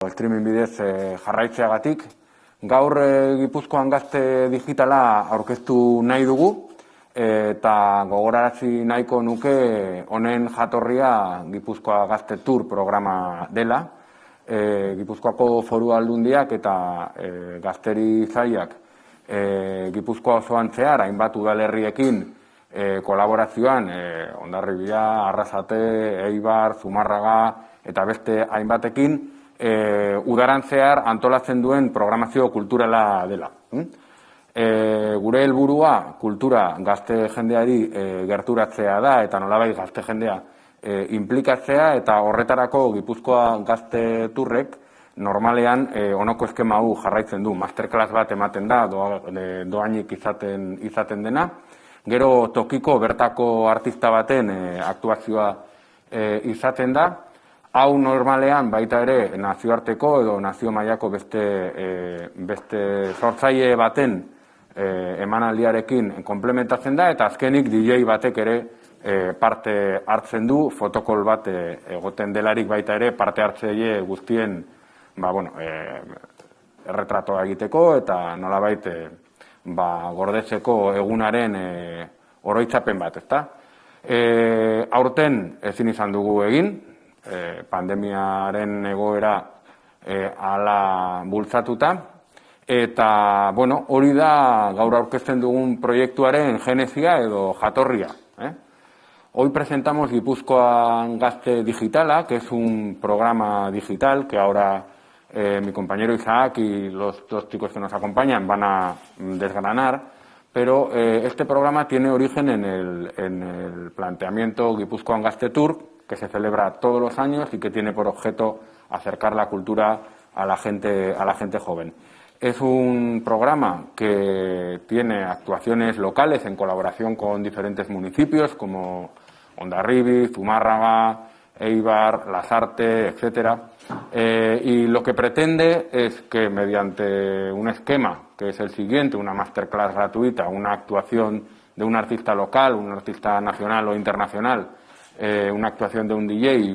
streaming bidez jarraitzeagatik. Gaur Gipuzkoan Gazte Digitala aurkeztu nahi dugu, eta gogorarazi nahiko nuke honen jatorria Gipuzkoa Gazte Tour programa dela. Gipuzkoako Foru Aldundiak eta Gazteri Sailak Gipuzkoa osoan zehar, hainbat udalerriekin kolaborazioan, Hondarribia, Arrasate, Eibar, Zumarraga eta beste hainbatekin, udaran zehar antolatzen duen programazio kulturala dela. Gure helburua kultura gazte jendeari gerturatzea da eta nolabait gazte jendea inplikatzea, eta horretarako Gipuzkoa Gazte Turrek normalean honako eskema hau jarraitzen du. Masterclass bat ematen da, doainik izaten dena. Gero tokiko bertako artista baten aktuazioa izaten da. Hau normalean baita ere nazioarteko edo nazio mailako beste sortzaile baten emanaldiarekin komplementatzen da, eta azkenik DJ batek ere parte hartzen du, fotokol bat egoten delarik baita ere parte hartzaile guztien erretratoa egiteko eta nolabait gordetzeko egunaren oroitzapen bat, ezta? Aurten ezin izan dugu egin, pandemiaren egoera hala bultzatuta, eta hori da gaur aurkezten dugun proiektuaren genesia edo jatorria. Hoy presentamos Gipuzkoa Gazte Digitala, que es un programa digital que ahora mi compañero Isaac y los dos chicos que nos acompañan van a desgranar, pero este programa tiene origen en el planteamiento Gipuzkoa Gazte Tour, que se celebra todos los años y que tiene por objeto acercar la cultura a la gente joven. Es un programa que tiene actuaciones locales en colaboración con diferentes municipios como Hondarribi, Zumárraga, Eibar, Lasarte, etcétera. Y lo que pretende es que mediante un esquema, que es el siguiente, una masterclass gratuita, una actuación de un artista local, un artista nacional o internacional, una actuación de un DJ y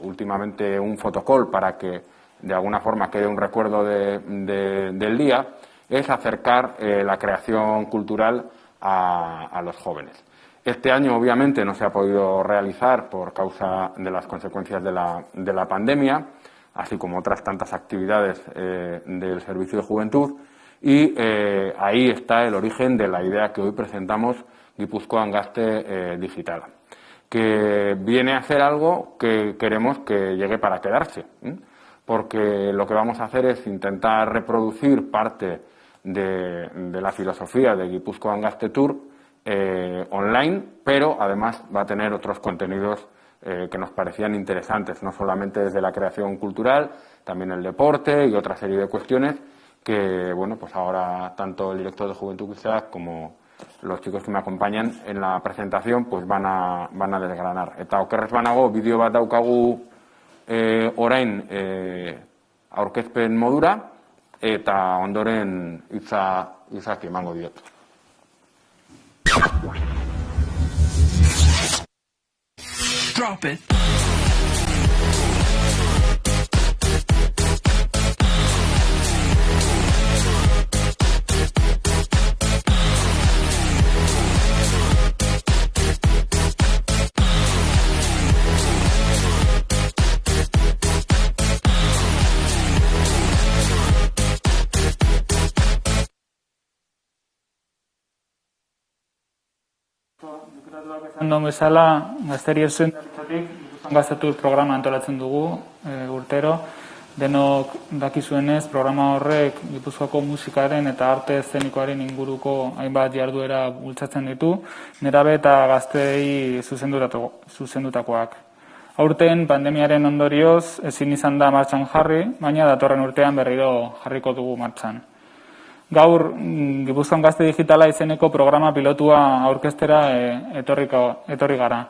últimamente un fotocall para que de alguna forma quede un recuerdo del día, es acercar la creación cultural a los jóvenes. Este año obviamente no se ha podido realizar por causa de las consecuencias de la pandemia, así como otras tantas actividades del Servicio de Juventud, y ahí está el origen de la idea que hoy presentamos, Gipuzkoa Gazte Digitala, que viene a ser algo que queremos que llegue para quedarse, porque lo que vamos a hacer es intentar reproducir parte de la filosofía de Gipuzkoa Gazte Tour online, pero además va a tener otros contenidos que nos parecían interesantes, no solamente desde la creación cultural, también el deporte y otra serie de cuestiones que, pues ahora tanto el director de Juventud como los chicos que me acompañan en la presentación pues van a desgranar. Eta okerrez banago bideo bat daukagu orain aurkezpen modura, eta ondoren hitzak emango diot. Drop it. Ondo bezala, Gazteri Zuzendaritzatik Gipuzkoa Gazte Tour programa antolatzen dugu urtero. Denok dakizuenez, programa horrek Gipuzkoako musikaren eta arte eszenikoaren inguruko hainbat jarduera bultzatzen ditu, nerabe eta gazteei zuzendutakoak. Aurten pandemiaren ondorioz ezin izan da martxan jarri, baina datorren urtean berriro jarriko dugu martxan. Gaur, Gipuzkoa Gazte Digitala izeneko programa pilotua aurkeztera etorri gara.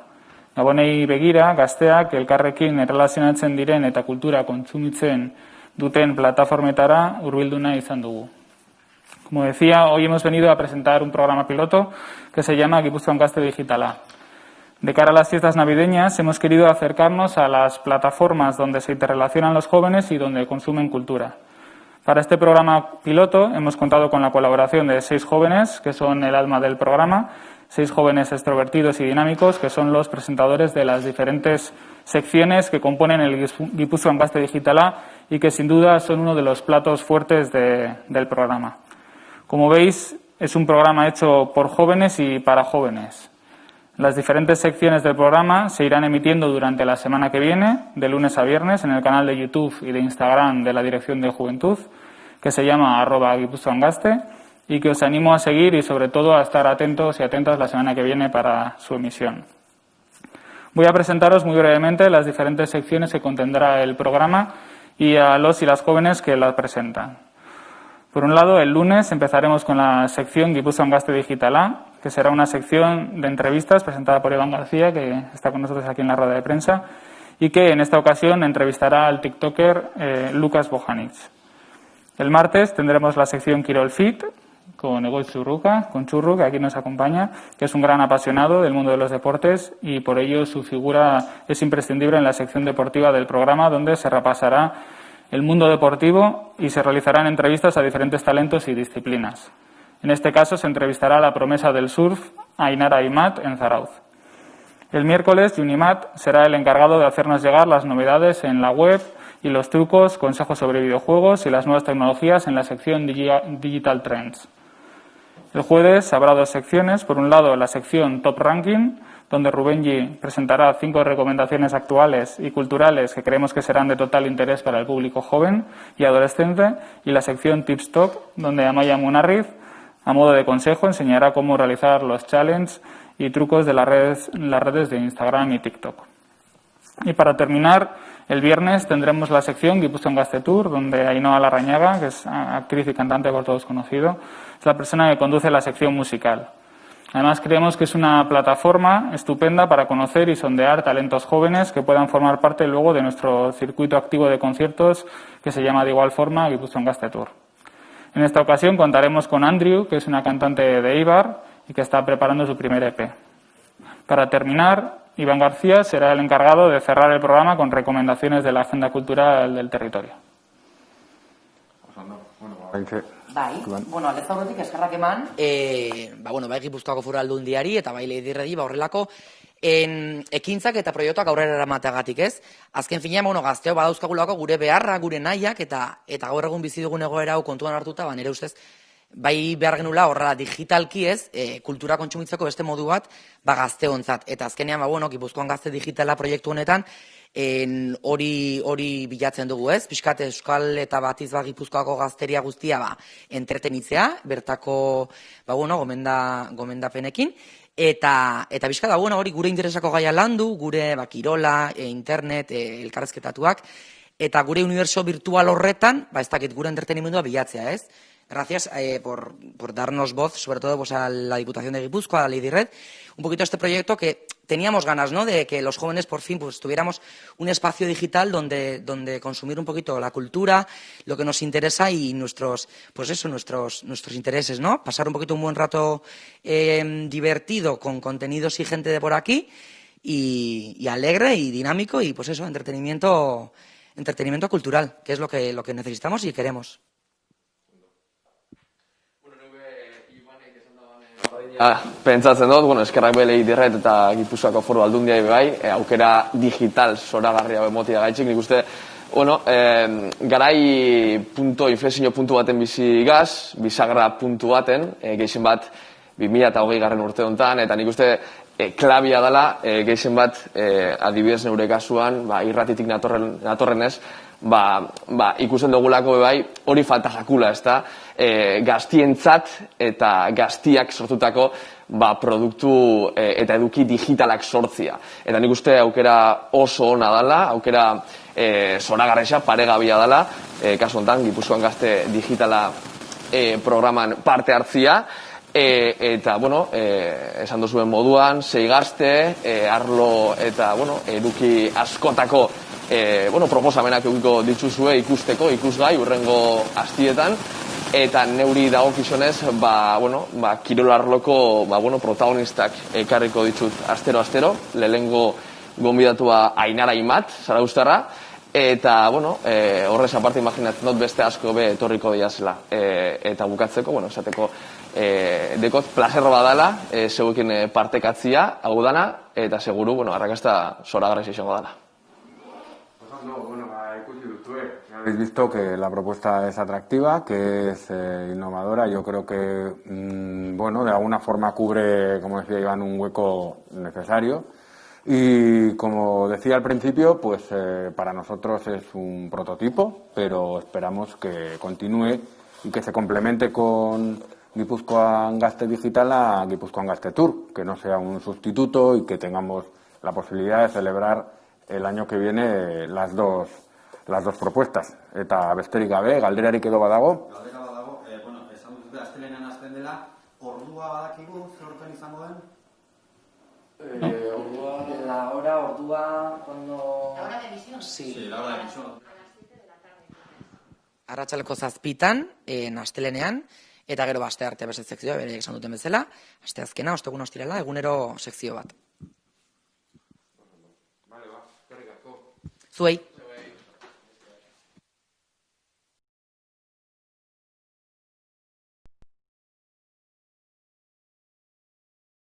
Gabonei begira, gazteak elkarrekin erlazionatzen diren eta kultura kontsumitzen duten plataformetara hurbildu nahi izan dugu. Como decía, hoy hemos venido a presentar un programa piloto que se llama Gipuzkoa Gazte Digitala. De cara a las fiestas navideñas hemos querido acercarnos a las plataformas donde se interrelacionan los jóvenes y donde consumen cultura. Para este programa piloto hemos contado con la colaboración de 6 jóvenes, que son el alma del programa, 6 jóvenes extrovertidos y dinámicos, que son los presentadores de las diferentes secciones que componen el Gipuzkoan Gazte Digitala y que sin duda son uno de los platos fuertes del programa. Como veis, es un programa hecho por jóvenes y para jóvenes. Las diferentes secciones del programa se irán emitiendo durante la semana que viene, de lunes a viernes, en el canal de YouTube y de Instagram de la Dirección de Juventud, que se llama @gipuzkoangaste, y que os animo a seguir y sobre todo a estar atentos y atentas la semana que viene para su emisión. Voy a presentaros muy brevemente las diferentes secciones que contendrá el programa y a los y las jóvenes que la presentan. Por un lado, el lunes empezaremos con la sección Gipuzkoan Gazte Digitala, que será una sección de entrevistas presentada por Iván García, que está con nosotros aquí en la rueda de prensa, y que en esta ocasión entrevistará al tiktoker Lucas Bojanic. El martes tendremos la sección Kirol Fit, con Egoitz Churruca, con Churru, que aquí nos acompaña, que es un gran apasionado del mundo de los deportes y por ello su figura es imprescindible en la sección deportiva del programa, donde se repasará el mundo deportivo y se realizarán entrevistas a diferentes talentos y disciplinas. En este caso se entrevistará a la promesa del surf, Ainara Aymat, en Zarauz. El miércoles, Junimat será el encargado de hacernos llegar las novedades en la web y los trucos, consejos sobre videojuegos y las nuevas tecnologías en la sección Digital Trends. El jueves habrá 2 secciones. Por un lado, la sección Top Ranking, donde Rubén presentará 5 recomendaciones actuales y culturales que creemos que serán de total interés para el público joven y adolescente, y la sección Tips Top, donde Amaya Munarriz, a modo de consejo, enseñará cómo realizar los challenges y trucos de las redes de Instagram y TikTok. Y para terminar, el viernes tendremos la sección Gipuzkoan Gazte Tour, donde Ainhoa Larrañaga, que es actriz y cantante por todos conocido, es la persona que conduce la sección musical. Además, creemos que es una plataforma estupenda para conocer y sondear talentos jóvenes que puedan formar parte luego de nuestro circuito activo de conciertos, que se llama de igual forma Gipuzkoan Gazte Tour. En esta ocasión contaremos con Andrew, que es una cantante de Eibar y que está preparando su primer EP. Para terminar, Iván García será el encargado de cerrar el programa con recomendaciones de la agenda cultural del territorio. Bai, aldez aurretik eskerrak eman, bai Gipuzkoako Foru Aldundiari eta bai Leidirredi horrelako ekintzak eta proiektuak aurrera eramateagatik, ez? Azken finean, gazteok badauzkagulako gure beharra, gure nahiak eta gaur egun bizi dugun egoera hau kontuan hartuta, nire ustez, bai behar genula horrela digitalki, ez, kultura kontsumitzeko beste modu bat, gazteontzat. Eta azkenean, Gipuzkoan Gazte Digitala proiektu honetan, hori bilatzen dugu, ez? Piskat euskal eta batiz Gipuzkoako gazteria guztia entretenitzea, bertako, gomendapenekin, eta piskat, hori gure interesako gaia landu, gure kirola, internet, elkarrezketatuak, eta gure uniberso virtual horretan, ez dakit gure entretenimendua bilatzea, ez? Gracias por darnos voz, sobre todo a la Diputación de Guipúzcoa, a la Leidirred, un poquito este proyecto que teníamos ganas, ¿no?, de que los jóvenes por fin tuviéramos un espacio digital donde consumir un poquito la cultura, lo que nos interesa y nuestros intereses, ¿no? Pasar un poquito un buen rato divertido con contenidos y gente de por aquí y alegre y dinámico y entretenimiento cultural, que es lo que necesitamos y queremos. Pentsatzen dut, eskerrak Leidirred eta Gipuzkoako Foru Aldundiari bai, aukera digital zoragarria emotia gaitxik, nik uste, garai inflexio puntu baten bizi gaz, bisagra puntu baten, gehien bat 2020 urte honetan, eta nik uste klabia dela, gehien bat, adibidez neure kasuan, irratitik natorrenez, ikusten dugulako bai, hori falta jakula, ez da, gaztientzat eta gaztiak sortutako produktu eta eduki digitalak sortzia. Eta nik uste aukera oso ona dela, aukera zoragarresa, paregabia dela, kasu honetan, Gipuzkoan Gazte Digitala programan parte hartzia, eta, esan duzuen moduan, 6 gazte, arlo eta, eduki askotako proposamenak edukiko dituzue ikusteko, ikusgai, urrengo astietan, eta neuri dagokizunez, kirolarloko protagonistak ekarriko ditut astero, lehengo gonbidatua Ainara Imat, Zarauztarra, eta, horrez aparte imaginatzen dut beste asko be etorriko diazela. Eta bukatzeko, esateko, dekot placer badala, zeuekin partekatzia, hau dana, eta seguru, arrakasta zoragarriz izango dana. Habéis visto que la propuesta es atractiva, que es innovadora. Yo creo que, de alguna forma cubre, como decía Iván, un hueco necesario. Y como decía al principio, pues para nosotros es un prototipo, pero esperamos que continúe y que se complemente con Gipuzkoan Gazte Digital a Gipuzkoan Gazte Tour, que no sea un sustituto y que tengamos la posibilidad de celebrar el año que viene las dos propuestas. Eta besterik gabe, galderarik edo badago? Galdera badago, esan dut astelehenean hasten dela, ordua badakigu zer orduan izango den? Ordua, cuando... ¿La hora de emisión? Sí. La hora de emisión. Arratsaleko 7:00 astelehenean, eta gero aste arte beste sekzioa, beraiek esan duten bezala, aste azkena, ostegun ostirala, egunero sekzio bat. Zuei.